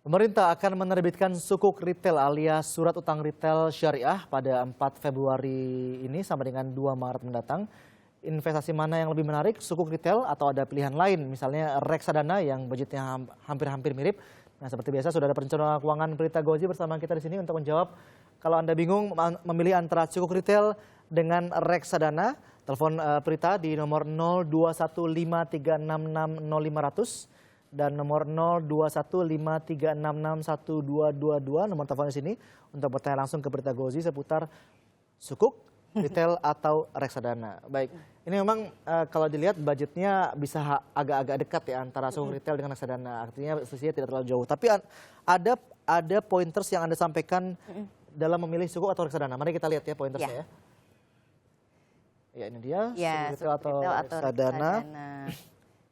Pemerintah akan menerbitkan sukuk retail alias surat utang retail syariah pada 4 Februari ini sampai dengan 2 Maret mendatang. Investasi mana yang lebih menarik, sukuk retail atau ada pilihan lain, misalnya reksadana yang budgetnya hampir-hampir mirip. Nah, seperti biasa sudah ada perencana keuangan Prita Gozi bersama kita di sini untuk menjawab. Kalau Anda bingung memilih antara sukuk retail dengan reksadana, telepon Prita di nomor 021536600500 dan nomor 021536612222, nomor telepon di sini untuk bertanya langsung ke Prita Gozi seputar sukuk, retail atau reksadana. Baik, ini memang kalau dilihat budgetnya bisa agak-agak dekat ya antara sukuk retail dengan reksadana. Artinya selisihnya tidak terlalu jauh. Tapi ada pointers yang Anda sampaikan dalam memilih sukuk atau reksadana. Mari kita lihat ya pointersnya ya. Ya, ini dia, ya, sukuk retail atau reksadana.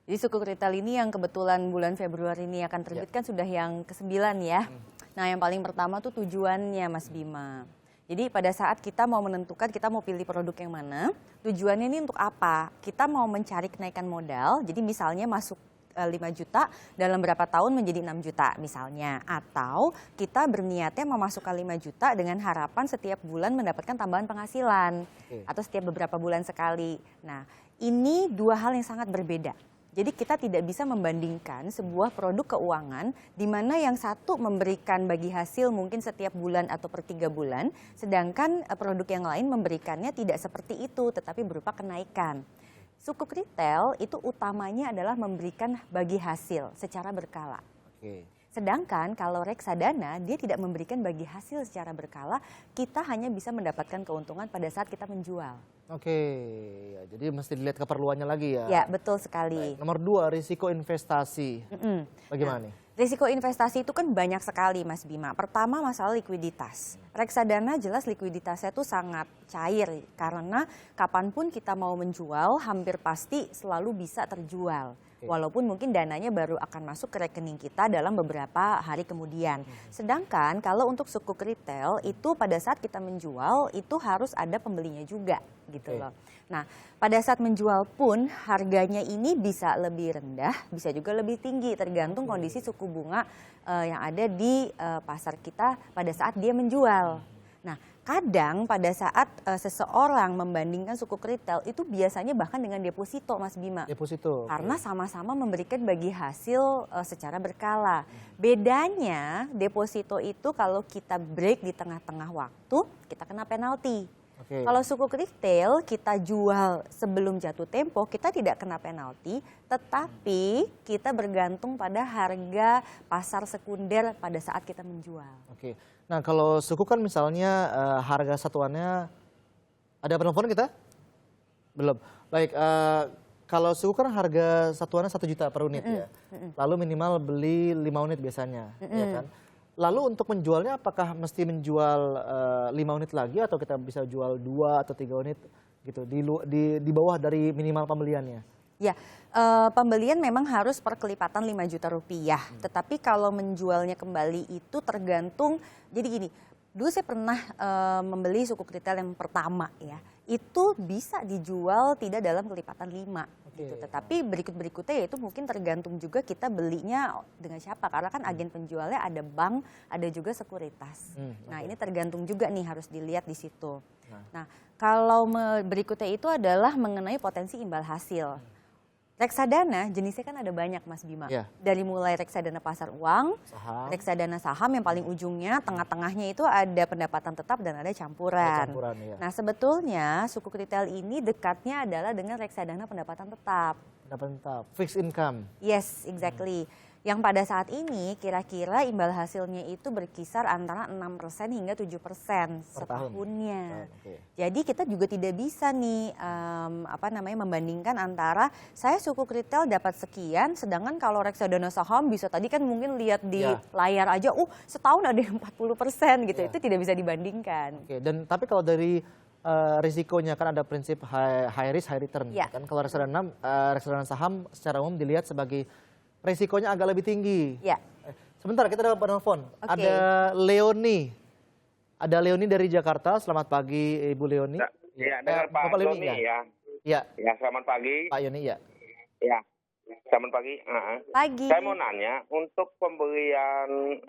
Jadi sukuk retail ini yang kebetulan bulan Februari ini akan terbit kan sudah yang ke-9 ya. Nah, yang paling pertama tuh tujuannya Mas Bima. Jadi pada saat kita mau menentukan kita mau pilih produk yang mana, tujuannya ini untuk apa? Kita mau mencari kenaikan modal, jadi misalnya masuk 5 juta dalam berapa tahun menjadi 6 juta misalnya. Atau kita berniatnya memasukkan 5 juta dengan harapan setiap bulan mendapatkan tambahan penghasilan. Atau setiap beberapa bulan sekali. Nah, ini dua hal yang sangat berbeda. Jadi kita tidak bisa membandingkan sebuah produk keuangan di mana yang satu memberikan bagi hasil mungkin setiap bulan atau per 3 bulan, sedangkan produk yang lain memberikannya tidak seperti itu tetapi berupa kenaikan. Sukuk retail itu utamanya adalah memberikan bagi hasil secara berkala. Sedangkan kalau reksadana dia tidak memberikan bagi hasil secara berkala, kita hanya bisa mendapatkan keuntungan pada saat kita menjual. Ya, jadi mesti dilihat keperluannya lagi ya. Ya, betul sekali. Baik. Nomor 2, risiko investasi. Bagaimana nih? Risiko investasi itu kan banyak sekali Mas Bima. Pertama masalah likuiditas. Reksadana jelas likuiditasnya itu sangat cair karena kapanpun kita mau menjual hampir pasti selalu bisa terjual. Walaupun mungkin dananya baru akan masuk ke rekening kita dalam beberapa hari kemudian. Sedangkan kalau untuk sukuk retail itu pada saat kita menjual itu harus ada pembelinya juga gitu loh. Nah, pada saat menjual pun harganya ini bisa lebih rendah, bisa juga lebih tinggi tergantung kondisi suku bunga yang ada di pasar kita pada saat dia menjual. Nah, kadang pada saat seseorang membandingkan sukuk retail itu biasanya bahkan dengan deposito Mas Bima. Deposito. Karena sama-sama memberikan bagi hasil secara berkala. Bedanya deposito itu kalau kita break di tengah-tengah waktu kita kena penalti. Kalau sukuk retail kita jual sebelum jatuh tempo kita tidak kena penalti, tetapi kita bergantung pada harga pasar sekunder pada saat kita menjual. Nah, kalau sukuk kan misalnya harga satuannya, ada penelpon kita? Belum. Baik, kalau sukuk kan harga satuannya 1 juta per unit ya. Lalu minimal beli 5 unit biasanya, ya kan? Lalu untuk menjualnya apakah mesti menjual 5 unit lagi atau kita bisa jual 2 atau 3 unit gitu di bawah dari minimal pembeliannya? Ya, pembelian memang harus per kelipatan 5 juta rupiah. Tetapi kalau menjualnya kembali itu tergantung, jadi gini, dulu saya pernah membeli sukuk retail yang pertama ya, itu bisa dijual tidak dalam kelipatan 5. Gitu. Tetapi berikut-berikutnya itu mungkin tergantung juga kita belinya dengan siapa. Karena kan agen penjualnya ada bank, ada juga sekuritas. Nah, ini tergantung juga nih harus dilihat di situ. Nah, kalau berikutnya itu adalah mengenai potensi imbal hasil. Reksadana jenisnya kan ada banyak Mas Bima. Dari mulai reksadana pasar uang, reksadana saham yang paling ujungnya, tengah-tengahnya itu ada pendapatan tetap dan ada campuran. Nah, sebetulnya sukuk retail ini dekatnya adalah dengan reksadana pendapatan tetap. Pendapatan tetap, fixed income. Yes, exactly. Yang pada saat ini kira-kira imbal hasilnya itu berkisar antara 6% hingga 7% setahunnya. Jadi kita juga tidak bisa nih membandingkan antara saya sukuk retail dapat sekian, sedangkan kalau reksadana saham bisa tadi kan mungkin lihat di layar aja, setahun ada yang 40% gitu. Itu tidak bisa dibandingkan. Dan tapi kalau dari risikonya kan ada prinsip high risk high return. Kan kalau reksadana saham secara umum dilihat sebagai resikonya agak lebih tinggi. Sebentar, kita dapat penelpon. Ada Leoni. Ada Leoni dari Jakarta. Selamat pagi, Ibu Leoni. Dengan Pak Leoni ya. Ya. Selamat pagi. Pak Yoni, ya. Ya. Selamat pagi. Pagi. Saya mau nanya, untuk pembelian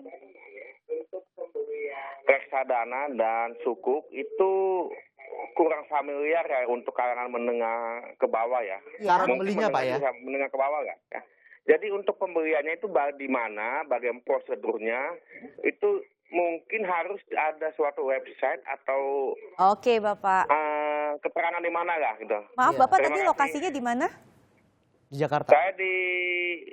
reksadana dan sukuk itu kurang familiar ya untuk kalangan menengah ke bawah ya. Cara Mungkin membelinya Pak ya? menengah ke bawah nggak? Ya. Jadi untuk pembeliannya itu di mana, bagaimana prosedurnya, itu mungkin harus ada suatu website atau Oke, Bapak. keterangan di mana lah gitu. Maaf, Iya. Bapak Terima tadi kasih. lokasinya di mana? Di Jakarta. Saya di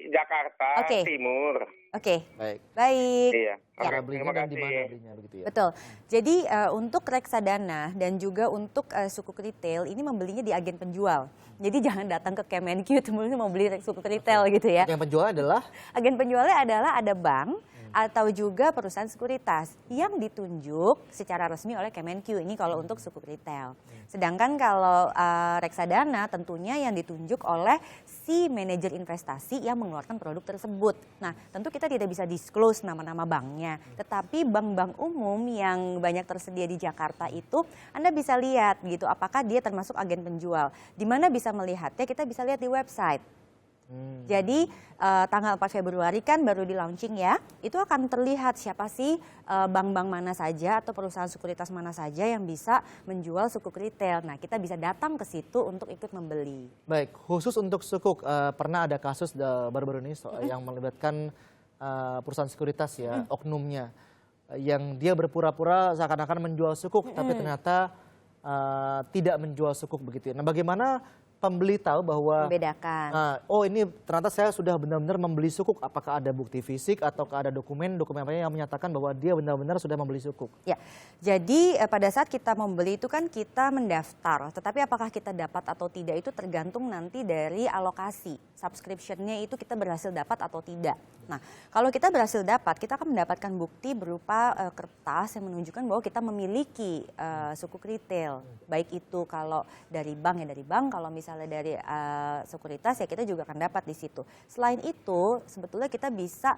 Jakarta Oke. Timur. Oke, Baik. baik. Iya. Cara Oke, belinya terima dan di kasih. mana belinya begitu ya. Betul. Jadi untuk reksadana dan juga untuk sukuk retail ini membelinya di agen penjual. Jadi jangan datang ke Kemenq kemudian mau beli sukuk retail gitu ya. Yang penjual adalah Agen penjualnya adalah ada bank atau juga perusahaan sekuritas yang ditunjuk secara resmi oleh Kemenq. Ini kalau untuk sukuk retail. Sedangkan kalau reksadana tentunya yang ditunjuk oleh si manajer investasi yang mengeluarkan produk tersebut. Nah, tentu kita tidak bisa disclose nama-nama banknya. Tetapi bank-bank umum yang banyak tersedia di Jakarta itu Anda bisa lihat gitu apakah dia termasuk agen penjual. Di mana bisa melihatnya? Kita bisa lihat di website. Jadi tanggal 4 Februari kan baru di launching ya, itu akan terlihat siapa sih bank-bank mana saja atau perusahaan sekuritas mana saja yang bisa menjual sukuk retail. Nah, kita bisa datang ke situ untuk ikut membeli. baik, khusus untuk sukuk pernah ada kasus baru-baru ini yang melibatkan perusahaan sekuritas ya, oknumnya yang dia berpura-pura seakan-akan menjual sukuk tapi ternyata tidak menjual sukuk begitu ya. Nah, bagaimana pembeli tahu bahwa Membedakan. oh ini ternyata saya sudah benar-benar membeli sukuk, apakah ada bukti fisik ataukah ada dokumen apa yang menyatakan bahwa dia benar-benar sudah membeli sukuk? Ya, jadi pada saat kita membeli itu kan kita mendaftar, tetapi apakah kita dapat atau tidak itu tergantung nanti dari alokasi. Subscription-nya itu kita berhasil dapat atau tidak. Nah, kalau kita berhasil dapat, kita akan mendapatkan bukti berupa kertas yang menunjukkan bahwa kita memiliki sukuk retail. Baik itu kalau dari bank ya dari bank, kalau misalnya dari sekuritas ya kita juga akan dapat di situ. Selain itu, sebetulnya kita bisa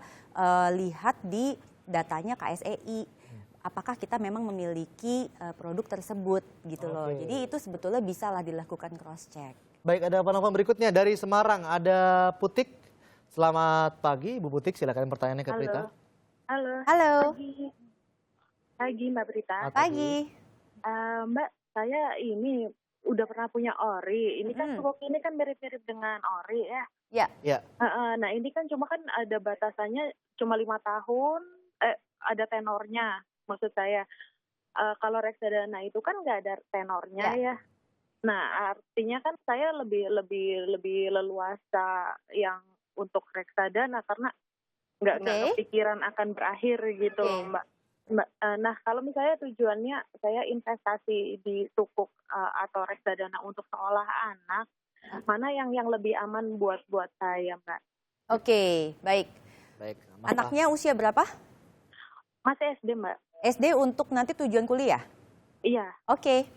lihat di datanya KSEI. Apakah kita memang memiliki produk tersebut gitu loh. Oke. Jadi itu sebetulnya bisalah dilakukan cross check. Baik, ada penelpon berikutnya dari Semarang, ada Putik. Selamat pagi, Bu Putik, silakan pertanyaannya ke Prita. Halo. Halo. Pagi Mbak Prita. Selamat Pagi. Mbak, saya ini udah pernah punya ori. Ini kan sukuk ini kan mirip-mirip dengan ori ya. Ya. Ya, Nah ini kan cuma kan ada batasannya cuma 5 tahun. Ada tenornya maksud saya. Kalau reksadana itu kan nggak ada tenornya ya. Nah artinya kan saya lebih leluasa yang untuk reksadana karena nggak kepikiran akan berakhir gitu Mbak. Nah kalau misalnya tujuannya saya investasi di sukuk atau reksadana untuk sekolah anak, mana yang lebih aman buat saya Mbak? Oke, baik. baik. Anaknya usia berapa? Masih SD Mbak? SD untuk nanti tujuan kuliah? Iya. Oke.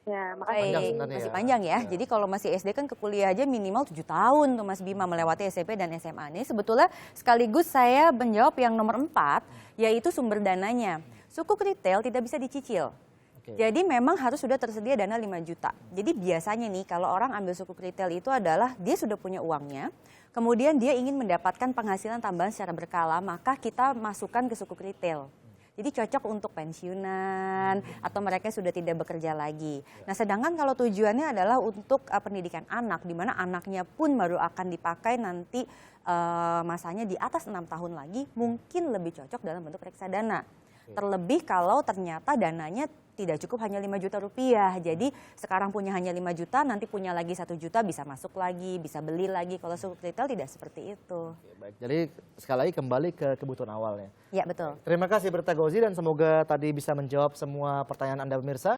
Ya makasih. Panjang Baik, sebenarnya masih ya. panjang ya. Ya. Jadi kalau masih SD kan ke kuliah aja minimal 7 tahun tuh Mas Bima melewati SMP dan SMA. Ini sebetulnya sekaligus saya menjawab yang nomor 4, yaitu sumber dananya. Sukuk retail tidak bisa dicicil. Oke. Jadi memang harus sudah tersedia dana 5 juta. Jadi biasanya nih kalau orang ambil sukuk retail itu adalah dia sudah punya uangnya, kemudian dia ingin mendapatkan penghasilan tambahan secara berkala, maka kita masukkan ke sukuk retail. Jadi cocok untuk pensiunan atau mereka sudah tidak bekerja lagi. Nah, sedangkan kalau tujuannya adalah untuk pendidikan anak, di mana anaknya pun baru akan dipakai nanti masanya di atas 6 tahun lagi, mungkin lebih cocok dalam bentuk reksadana. Terlebih kalau ternyata dananya tidak cukup hanya 5 juta rupiah. Jadi sekarang punya hanya 5 juta, nanti punya lagi 1 juta bisa masuk lagi, bisa beli lagi. Kalau sukuk retail tidak seperti itu. Oke, baik. Jadi sekali lagi kembali ke kebutuhan awalnya. Ya, betul. Terima kasih Berta Gozi dan semoga tadi bisa menjawab semua pertanyaan Anda pemirsa.